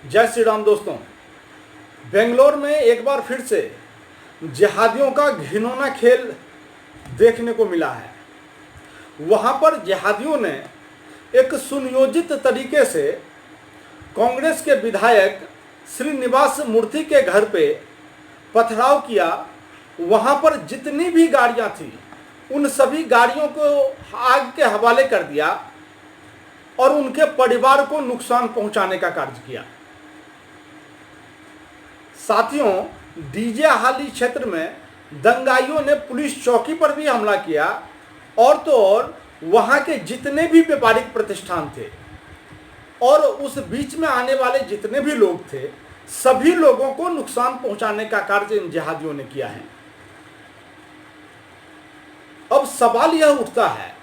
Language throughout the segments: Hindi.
जय श्री राम दोस्तों। बेंगलोर में एक बार फिर से जिहादियों का घिनौना खेल देखने को मिला है। वहां पर जिहादियों ने एक सुनियोजित तरीके से कांग्रेस के विधायक श्रीनिवास मूर्ति के घर पे पथराव किया। वहां पर जितनी भी गाड़ियां थी उन सभी गाड़ियों को आग के हवाले कर दिया और उनके परिवार को नुकसान पहुंचाने का कार्य किया। साथियों, डीजे हाली क्षेत्र में दंगाइयों ने पुलिस चौकी पर भी हमला किया और तो और वहां के जितने भी व्यापारिक प्रतिष्ठान थे और उस बीच में आने वाले जितने भी लोग थे सभी लोगों को नुकसान पहुंचाने का कार्य इन जिहादियों ने किया है। अब सवाल यह उठता है,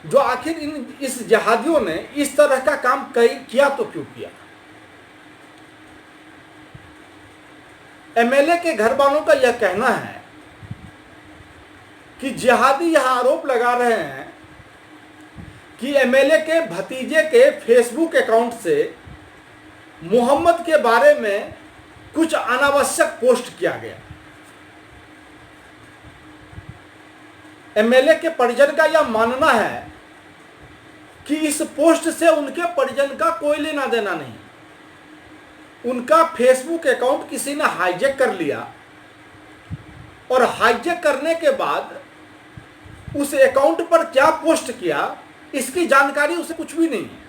जो आखिर इस जिहादियों ने इस तरह का काम किया तो क्यों किया? एमएलए के घर वालों का यह कहना है कि जिहादी यह आरोप लगा रहे हैं कि एमएलए के भतीजे के फेसबुक अकाउंट से मोहम्मद के बारे में कुछ अनावश्यक पोस्ट किया गया। एमएलए के परिजन का यह मानना है कि इस पोस्ट से उनके परिजन का कोई लेना देना नहीं। उनका फेसबुक अकाउंट किसी ने हाईजैक कर लिया और हाईजैक करने के बाद उस अकाउंट पर क्या पोस्ट किया इसकी जानकारी उसे कुछ भी नहीं है।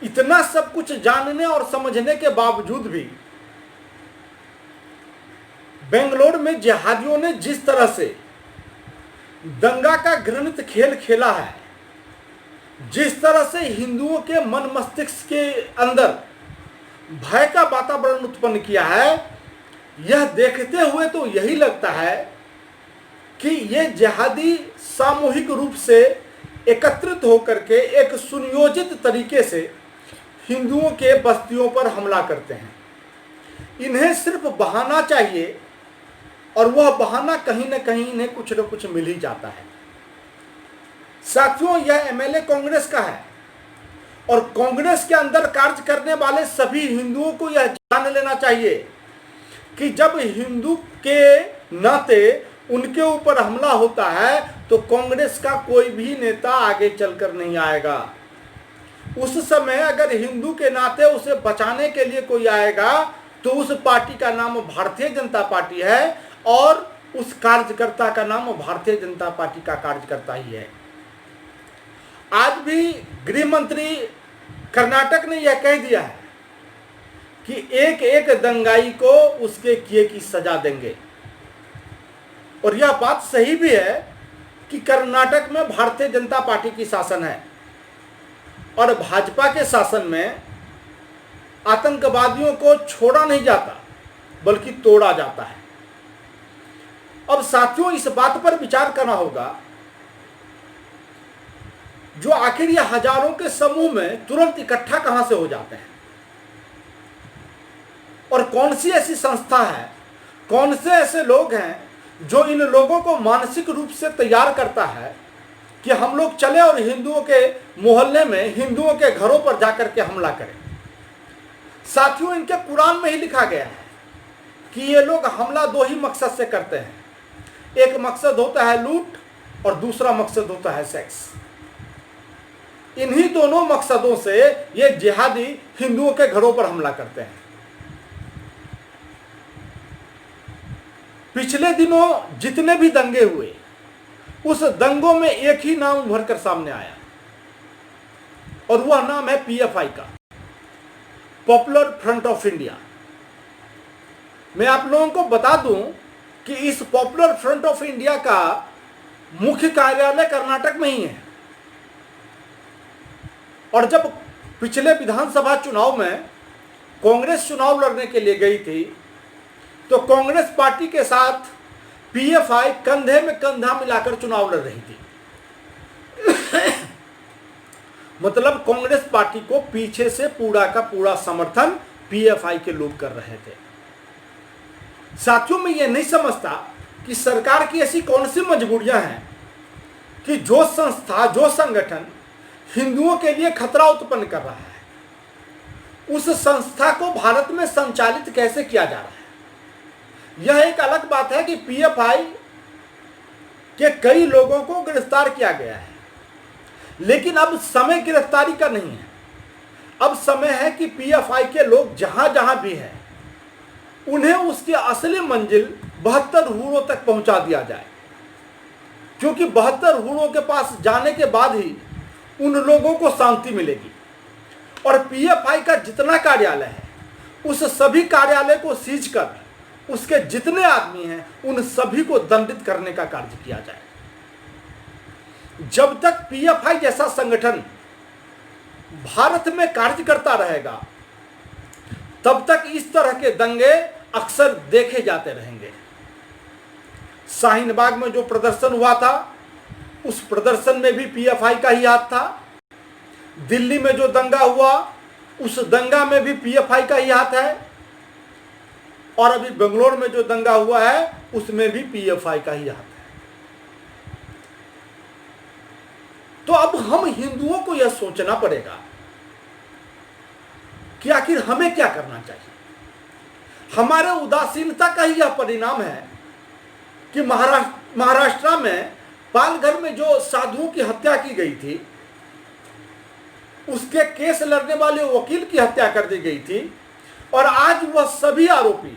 इतना सब कुछ जानने और समझने के बावजूद भी बेंगलोर में जिहादियों ने जिस तरह से दंगा का घृणित खेल खेला है, जिस तरह से हिंदुओं के मन मस्तिष्क के अंदर भय का वातावरण उत्पन्न किया है, यह देखते हुए तो यही लगता है कि ये जिहादी सामूहिक रूप से एकत्रित होकर के एक सुनियोजित तरीके से हिंदुओं के बस्तियों पर हमला करते हैं। इन्हें सिर्फ बहाना चाहिए और वह बहाना कहीं न कहीं इन्हें कुछ न कुछ मिल ही जाता है। साथियों, यह एमएलए कांग्रेस का है और कांग्रेस के अंदर कार्य करने वाले सभी हिंदुओं को यह जान लेना चाहिए कि जब हिंदू के नाते उनके ऊपर हमला होता है तो कांग्रेस का कोई भी नेता आगे चलकर नहीं आएगा। उस समय अगर हिंदू के नाते उसे बचाने के लिए कोई आएगा तो उस पार्टी का नाम भारतीय जनता पार्टी है और उस कार्यकर्ता का नाम भारतीय जनता पार्टी का कार्यकर्ता ही है। आज भी गृह मंत्री कर्नाटक ने यह कह दिया है कि एक एक दंगाई को उसके किए की सजा देंगे और यह बात सही भी है कि कर्नाटक में भारतीय जनता पार्टी की शासन है और भाजपा के शासन में आतंकवादियों को छोड़ा नहीं जाता बल्कि तोड़ा जाता है। अब साथियों, इस बात पर विचार करना होगा जो आखिर ये हजारों के समूह में तुरंत इकट्ठा कहां से हो जाते हैं और कौन सी ऐसी संस्था है, कौन से ऐसे लोग हैं जो इन लोगों को मानसिक रूप से तैयार करता है कि हम लोग चले और हिंदुओं के मोहल्ले में हिंदुओं के घरों पर जाकर के हमला करें। साथियों, इनके कुरान में ही लिखा गया है कि ये लोग हमला दो ही मकसद से करते हैं। एक मकसद होता है लूट और दूसरा मकसद होता है सेक्स। इन्हीं दोनों मकसदों से ये जिहादी हिंदुओं के घरों पर हमला करते हैं। पिछले दिनों जितने भी दंगे हुए उस दंगों में एक ही नाम उभर कर सामने आया और वह नाम है पीएफआई का, पॉपुलर फ्रंट ऑफ इंडिया। मैं आप लोगों को बता दूं कि इस पॉपुलर फ्रंट ऑफ इंडिया का मुख्य कार्यालय कर्नाटक में ही है और जब पिछले विधानसभा चुनाव में कांग्रेस चुनाव लड़ने के लिए गई थी तो कांग्रेस पार्टी के साथ पीएफआई कंधे में कंधा मिलाकर चुनाव लड़ रही थी। मतलब कांग्रेस पार्टी को पीछे से पूरा का पूरा समर्थन पीएफआई के लोग कर रहे थे। साथियों, मैं ये नहीं समझता कि सरकार की ऐसी कौन सी मजबूरियां हैं कि जो संस्था, जो संगठन हिंदुओं के लिए खतरा उत्पन्न कर रहा है, उस संस्था को भारत में संचालित कैसे किया जा रहा है। यह एक अलग बात है कि पीएफआई के कई लोगों को गिरफ्तार किया गया है, लेकिन अब समय गिरफ्तारी का नहीं है। अब समय है कि पीएफआई के लोग जहां जहां भी हैं उन्हें उसकी असली मंजिल 72 हूरों तक पहुंचा दिया जाए, क्योंकि 72 हूरों के पास जाने के बाद ही उन लोगों को शांति मिलेगी। और पीएफआई का जितना कार्यालय है उस सभी कार्यालय को सीज कर उसके जितने आदमी हैं उन सभी को दंडित करने का कार्य किया जाए। जब तक पीएफआई जैसा संगठन भारत में कार्य करता रहेगा तब तक इस तरह के दंगे अक्सर देखे जाते रहेंगे। शाहीन बाग में जो प्रदर्शन हुआ था उस प्रदर्शन में भी पीएफआई का ही हाथ था। दिल्ली में जो दंगा हुआ उस दंगा में भी पीएफआई का ही हाथ है, और अभी बेंगलोर में जो दंगा हुआ है उसमें भी पीएफआई का ही हाथ है। तो अब हम हिंदुओं को यह सोचना पड़ेगा कि आखिर हमें क्या करना चाहिए। हमारे उदासीनता का ही यह परिणाम है कि महाराष्ट्र में पालघर में जो साधुओं की हत्या की गई थी उसके केस लड़ने वाले वकील की हत्या कर दी गई थी, और आज वह सभी आरोपी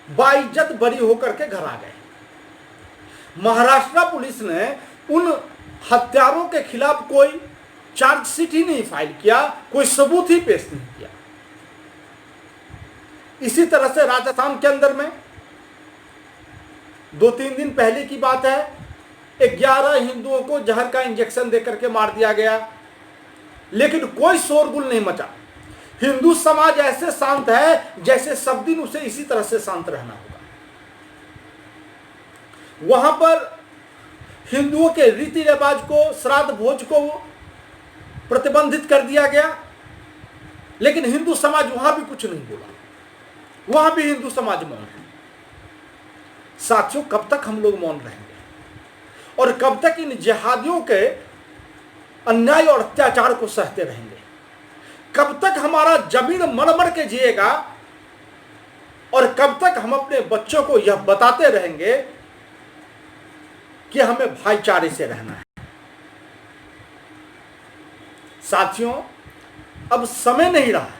बाइज्जत बरी होकर के घर आ गए। महाराष्ट्र पुलिस ने उन हत्यारों के खिलाफ कोई चार्जशीट ही नहीं फाइल किया, कोई सबूत ही पेश नहीं किया। इसी तरह से राजस्थान के अंदर में 2-3 दिन पहले की बात है, 11 हिंदुओं को जहर का इंजेक्शन देकर के मार दिया गया, लेकिन कोई शोरगुल नहीं मचा। हिंदू समाज ऐसे शांत है जैसे सब दिन उसे इसी तरह से शांत रहना होगा। वहां पर हिंदुओं के रीति रिवाज को, श्राद्ध भोज को प्रतिबंधित कर दिया गया, लेकिन हिंदू समाज वहां भी कुछ नहीं बोला, वहां भी हिंदू समाज मौन है। साथियों, कब तक हम लोग मौन रहेंगे और कब तक इन जिहादियों के अन्याय और अत्याचार को सहते रहेंगे? कब तक हमारा जमीन मर मर के जिएगा और कब तक हम अपने बच्चों को यह बताते रहेंगे कि हमें भाईचारे से रहना है? साथियों, अब समय नहीं रहा,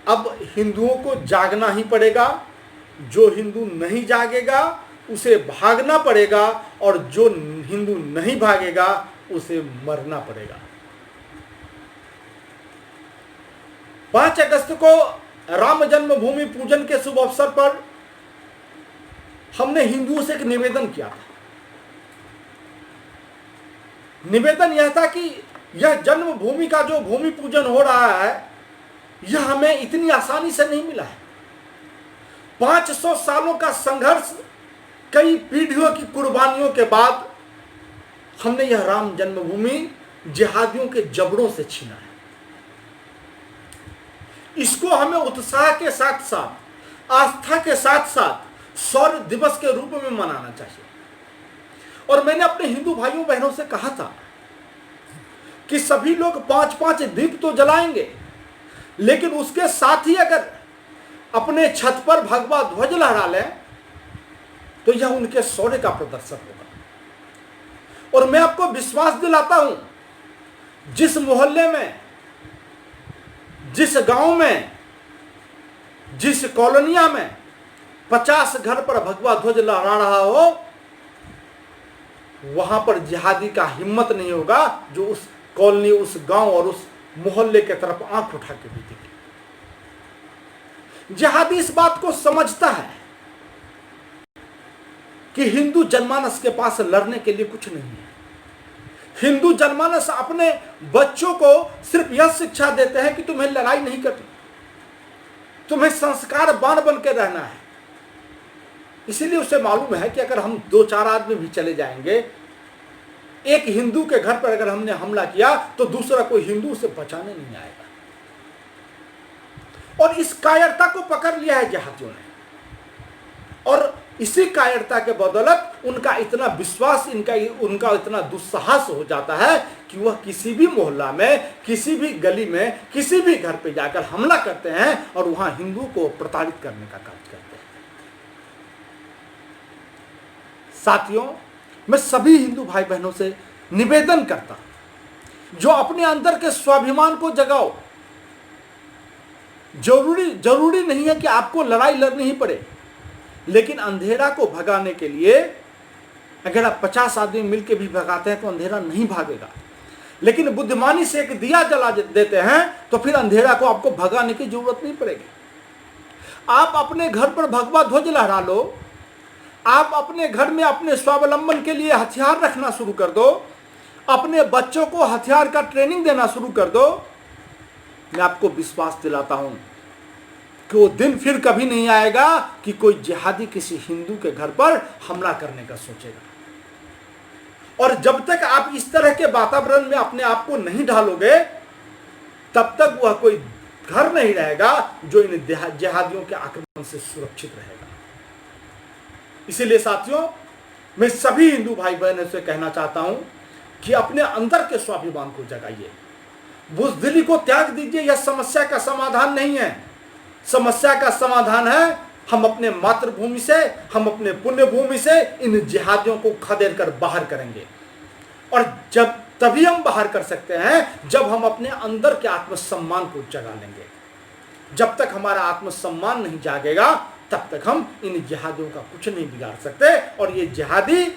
अब हिंदुओं को जागना ही पड़ेगा। जो हिंदू नहीं जागेगा उसे भागना पड़ेगा, और जो हिंदू नहीं भागेगा उसे मरना पड़ेगा। 5 अगस्त को राम जन्मभूमि पूजन के शुभ अवसर पर हमने हिंदुओं से एक निवेदन किया था। निवेदन यह था कि यह जन्मभूमि का जो भूमि पूजन हो रहा है यह हमें इतनी आसानी से नहीं मिला है। 500 सालों का संघर्ष, कई पीढ़ियों की कुर्बानियों के बाद हमने यह राम जन्मभूमि जिहादियों के जबड़ों से छीना है। इसको हमें उत्साह के साथ साथ, आस्था के साथ साथ शौर्य दिवस के रूप में मनाना चाहिए। और मैंने अपने हिंदू भाइयों बहनों से कहा था कि सभी लोग 5-5 दीप तो जलाएंगे, लेकिन उसके साथ ही अगर अपने छत पर भगवा ध्वज लहरा लें तो यह उनके शौर्य का प्रदर्शन होगा। और मैं आपको विश्वास दिलाता हूं, जिस मोहल्ले में, जिस गांव में, जिस कॉलोनिया में 50 घर पर भगवा ध्वज लहरा रहा हो, वहां पर जिहादी का हिम्मत नहीं होगा जो उस कॉलोनी, उस गांव और उस मोहल्ले के तरफ आंख उठा के भी देखे। जिहादी इस बात को समझता है कि हिंदू जनमानस के पास लड़ने के लिए कुछ नहीं है। हिंदू जनमानस अपने बच्चों को सिर्फ यह शिक्षा देते हैं कि तुम्हें लड़ाई नहीं करनी, तुम्हें संस्कारवान बन के रहना है। इसीलिए उसे मालूम है कि अगर हम 2-4 आदमी भी चले जाएंगे, एक हिंदू के घर पर अगर हमने हमला किया तो दूसरा कोई हिंदू उसे बचाने नहीं आएगा। और इस कायरता को पकड़ लिया है जिहादियों ने। और इसी कायरता के बदौलत उनका इतना विश्वास, उनका इतना दुस्साहस हो जाता है कि वह किसी भी मोहल्ला में, किसी भी गली में, किसी भी घर पे जाकर हमला करते हैं और वहां हिंदू को प्रताड़ित करने का कार्य करते हैं। साथियों, मैं सभी हिंदू भाई बहनों से निवेदन करता हूं, जो अपने अंदर के स्वाभिमान को जगाओ। जरूरी नहीं है कि आपको लड़ाई लड़नी ही पड़े, लेकिन अंधेरा को भगाने के लिए अगर आप 50 आदमी मिलकर भी भगाते हैं तो अंधेरा नहीं भागेगा। लेकिन बुद्धिमानी से एक दिया जला देते हैं तो फिर अंधेरा को आपको भगाने की जरूरत नहीं पड़ेगी। आप अपने घर पर भगवा ध्वज लहरा लो, आप अपने घर में अपने स्वावलंबन के लिए हथियार रखना शुरू कर दो, अपने बच्चों को हथियार का ट्रेनिंग देना शुरू कर दो। मैं आपको विश्वास दिलाता हूं कि वो दिन फिर कभी नहीं आएगा कि कोई जिहादी किसी हिंदू के घर पर हमला करने का सोचेगा। और जब तक आप इस तरह के वातावरण में अपने आप को नहीं ढालोगे, तब तक वह कोई घर नहीं रहेगा जो इन जिहादियों के आक्रमण से सुरक्षित रहेगा। इसीलिए साथियों, मैं सभी हिंदू भाई बहनों से कहना चाहता हूं कि अपने अंदर के स्वाभिमान को जगाइए, बुज़दिली को त्याग दीजिए। यह समस्या का समाधान नहीं है। समस्या का समाधान है हम अपने मातृभूमि से, हम अपने पुण्य भूमि से इन जिहादियों को खदेड़ कर बाहर करेंगे। और जब तभी हम बाहर कर सकते हैं जब हम अपने अंदर के आत्मसम्मान को जगा लेंगे। जब तक हमारा आत्मसम्मान नहीं जागेगा, तब तक हम इन जिहादियों का कुछ नहीं बिगाड़ सकते। और ये जिहादी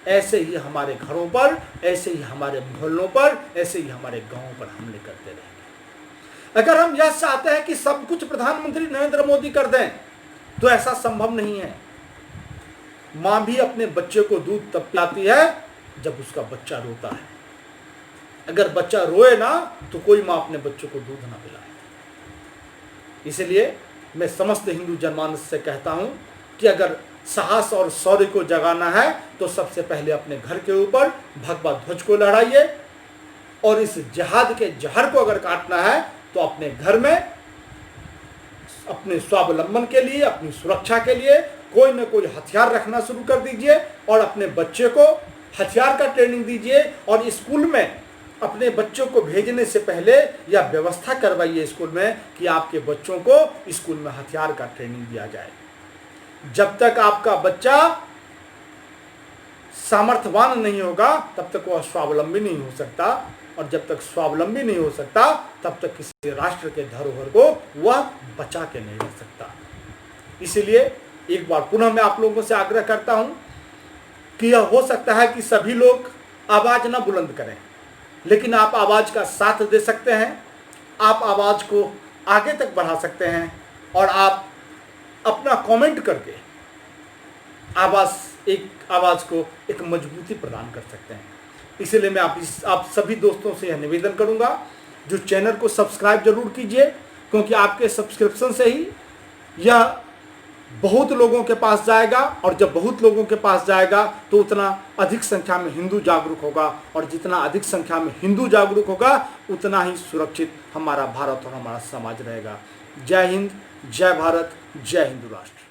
ऐसे ही हमारे घरों पर, ऐसे ही हमारे मोहल्लों पर, ऐसे ही हमारे गांवों पर हमले करते रहेंगे। अगर हम यह चाहते हैं कि सब कुछ प्रधानमंत्री नरेंद्र मोदी कर दें, तो ऐसा संभव नहीं है। मां भी अपने बच्चे को दूध तब पिलाती है जब उसका बच्चा रोता है। अगर बच्चा रोए ना, तो कोई मां अपने बच्चों को दूध ना पिलाए। इसलिए मैं समस्त हिंदू जनमानस से कहता हूं कि अगर साहस और शौर्य को जगाना है तो सबसे पहले अपने घर के ऊपर भगवा ध्वज को लहराइए। और इस जिहाद के जहर को अगर काटना है तो अपने घर में अपने स्वावलंबन के लिए, अपनी सुरक्षा के लिए कोई न कोई हथियार रखना शुरू कर दीजिए और अपने बच्चे को हथियार का ट्रेनिंग दीजिए। और स्कूल में अपने बच्चों को भेजने से पहले यह व्यवस्था करवाइए स्कूल में कि आपके बच्चों को स्कूल में हथियार का ट्रेनिंग दिया जाए। जब तक आपका बच्चा सामर्थ्यवान नहीं होगा, तब तक वह स्वावलंबी नहीं हो सकता। और जब तक स्वावलंबी नहीं हो सकता, तब तक किसी राष्ट्र के धरोहर को वह बचा के नहीं रख सकता। इसीलिए एक बार पुनः मैं आप लोगों से आग्रह करता हूं कि यह हो सकता है कि सभी लोग आवाज ना बुलंद करें, लेकिन आप आवाज का साथ दे सकते हैं। आप आवाज को आगे तक बढ़ा सकते हैं और आप अपना कमेंट करके आवाज को एक मजबूती प्रदान कर सकते हैं। इसलिए मैं आप सभी दोस्तों से यह निवेदन करूंगा, जो चैनल को सब्सक्राइब जरूर कीजिए, क्योंकि आपके सब्सक्रिप्शन से ही यह बहुत लोगों के पास जाएगा। और जब बहुत लोगों के पास जाएगा तो उतना अधिक संख्या में हिंदू जागरूक होगा, और जितना अधिक संख्या में हिंदू जागरूक होगा उतना ही सुरक्षित हमारा भारत और हमारा समाज रहेगा। जय हिंद, जय भारत, जय हिंदू राष्ट्र।